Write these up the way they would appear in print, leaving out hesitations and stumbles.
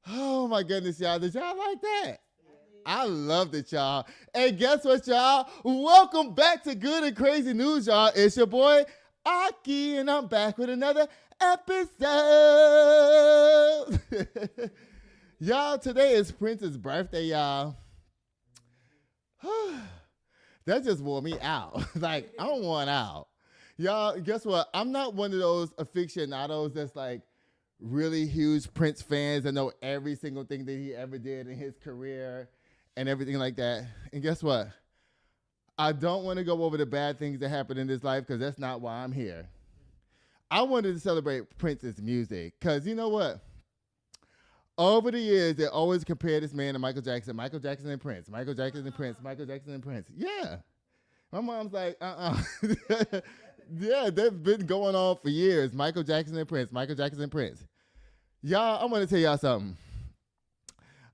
Oh my goodness, y'all. Did y'all like that? I loved it, y'all. And guess what, y'all? Welcome back to Good and Crazy News, y'all. It's your boy, Aki, and I'm back with another episode. Y'all, today is Prince's birthday, y'all. That just wore me out. Like, I'm worn out. Y'all, guess what? I'm not one of those aficionados that's like really huge Prince fans that know every single thing that he ever did in his career and everything like that. And guess what? I don't want to go over the bad things that happened in his life because that's not why I'm here. I wanted to celebrate Prince's music because you know what? Over the years, they always compare this man to Michael Jackson and Prince, Michael Jackson and Prince, Michael Jackson and Prince. Yeah. My mom's like, yeah, they've been going on for years. Michael Jackson and Prince, Michael Jackson and Prince. Y'all, I'm gonna tell y'all something.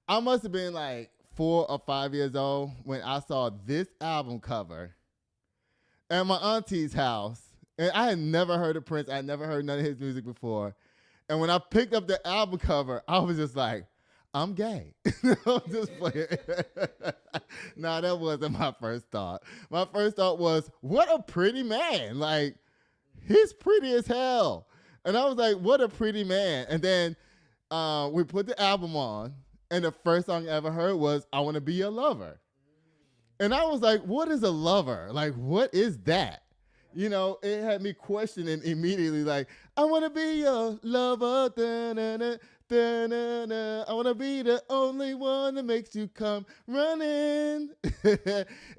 I must have been like 4 or 5 years old when I saw this album cover at my auntie's house. And I had never heard of Prince. I had never heard none of his music before. And when I picked up the album cover, I was just like, I'm gay. I'm just playing. Nah, that wasn't my first thought. My first thought was, what a pretty man. Like, he's pretty as hell. And I was like, what a pretty man. And then we put the album on, and the first song I ever heard was I Want to Be Your Lover. And I was like, what is a lover? Like, what is that? You know, it had me questioning immediately, like, I want to be your lover. Da-na-na, da-na-na. I want to be the only one that makes you come running.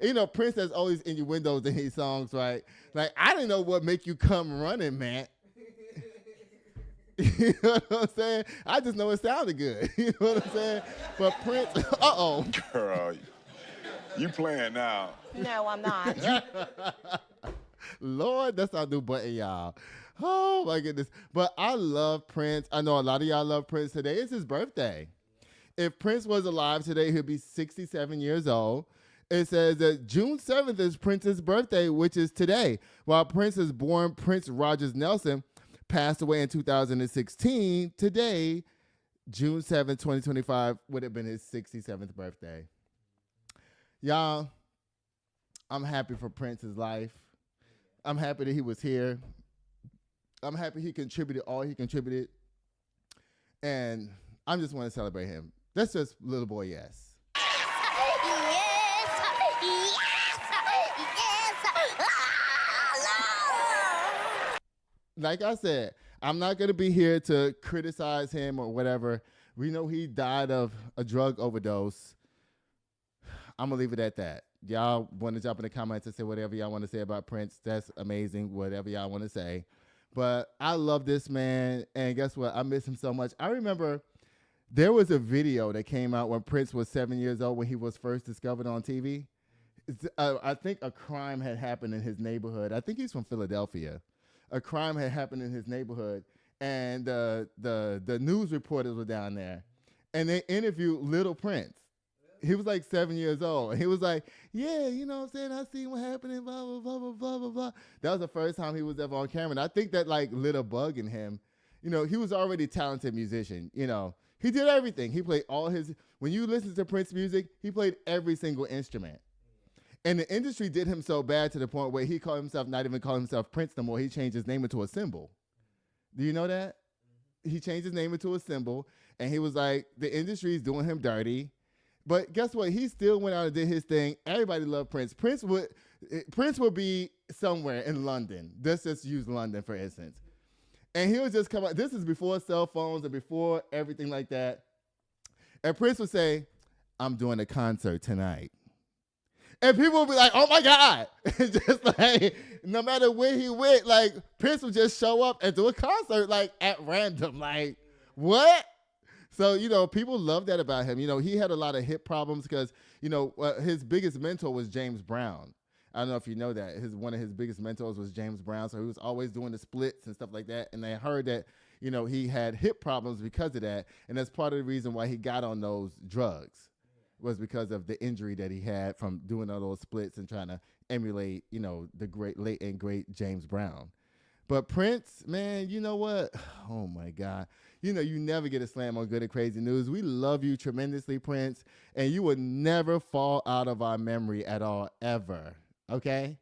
You know, Prince has always innuendos in his songs, right? Like, I didn't know what make you come running, man. You know what I'm saying? I just know it sounded good. You know what I'm saying? But Prince, uh-oh. Girl, you playing now. No, I'm not. Lord, that's our new button, y'all. Oh my goodness. But I love Prince. I know a lot of y'all love Prince. Today is his birthday. If Prince was alive today, he'd be 67 years old. It says that June 7th is Prince's birthday, which is today. While Prince is born, Prince Rogers Nelson passed away in 2016. Today, June 7th, 2025, would have been his 67th birthday. Y'all, I'm happy for Prince's life. I'm happy that he was here. I'm happy he contributed all he contributed. And I just want to celebrate him. That's just little boy, yes. Like I said, I'm not going to be here to criticize him or whatever. We know he died of a drug overdose. I'm going to leave it at that. Y'all want to jump in the comments and say whatever y'all want to say about Prince. That's amazing, whatever y'all want to say. But I love this man, and guess what? I miss him so much. I remember there was a video that came out when Prince was 7 years old when he was first discovered on TV. I think a crime had happened in his neighborhood. I think he's from Philadelphia. A crime had happened in his neighborhood, and the news reporters were down there, and they interviewed Little Prince. He was like 7 years old. He was like, yeah, you know what I'm saying? I seen what happened and blah, blah, blah, blah, blah, blah, blah. That was the first time he was ever on camera. And I think that like lit a bug in him. You know, he was already a talented musician. You know, he did everything. He played all his, when you listen to Prince music, he played every single instrument. And the industry did him so bad to the point where he called himself, not even calling himself Prince no more. He changed his name into a symbol. Do you know that? He changed his name into a symbol. And he was like, the industry is doing him dirty. But guess what? He still went out and did his thing. Everybody loved Prince. Prince would be somewhere in London. Let's just use London, for instance. And he would just come out. This is before cell phones and before everything like that. And Prince would say, I'm doing a concert tonight. And people would be like, oh my God. Just like, no matter where he went, like Prince would just show up and do a concert like at random. Like, what? So, you know, people love that about him. You know, he had a lot of hip problems because, you know, his biggest mentor was James Brown. I don't know if you know that. One of his biggest mentors was James Brown. So he was always doing the splits and stuff like that. And they heard that, you know, he had hip problems because of that. And that's part of the reason why he got on those drugs was because of the injury that he had from doing all those splits and trying to emulate, you know, the late and great James Brown. But Prince, man, you know what? Oh my God. You know, you never get a slam on Good and Crazy News. We love you tremendously, Prince, and you will never fall out of our memory at all, ever. Okay?